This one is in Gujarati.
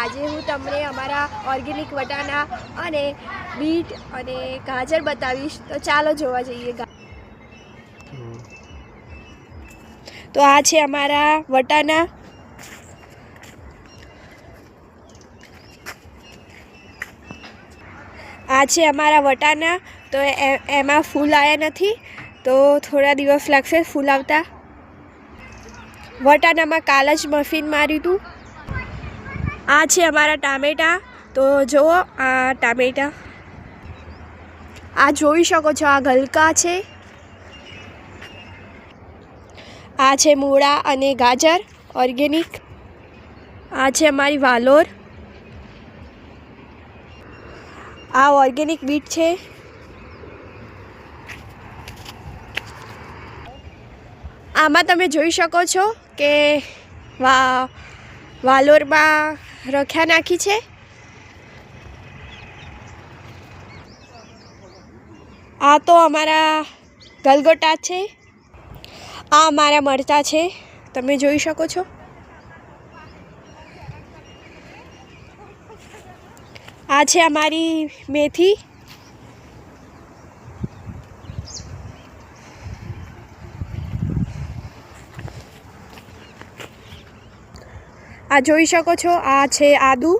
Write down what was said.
આજે હું તમને અમારા ઓર્ગેનિક વટાણા અને બીટ અને ગાજર બતાવીશ. તો ચાલો જોવા જઈએ. તો આ છે અમારા વટાણા. આ છે અમારા વટાણા. તો એમાં ફૂલ આવ્યા નથી, તો થોડા દિવસ લાગશે ફૂલ આવતા. વટાણામાં કાલ જ મફિન માર્યું હતું. આ છે અમારા ટામેટા. તો જુઓ આ ટામેટા, આ જોઈ શકો છો, આ ગલકા છે. આ છે મૂળા અને ગાજર ઓર્ગેનિક. આ છે અમારી વાલોર. આ ઓર્ગેનિક બીટ છે. આમાં તમે જોઈ શકો છો કે વાલોરમાં રખ્યા નાખી છે. આ તો અમારા ગલગોટા છે. આ અમારા મરચાં છે, તમે જોઈ શકો છો. આ છે અમારી મેથી. આ જોઈ શકો છો, આ છે આદુ.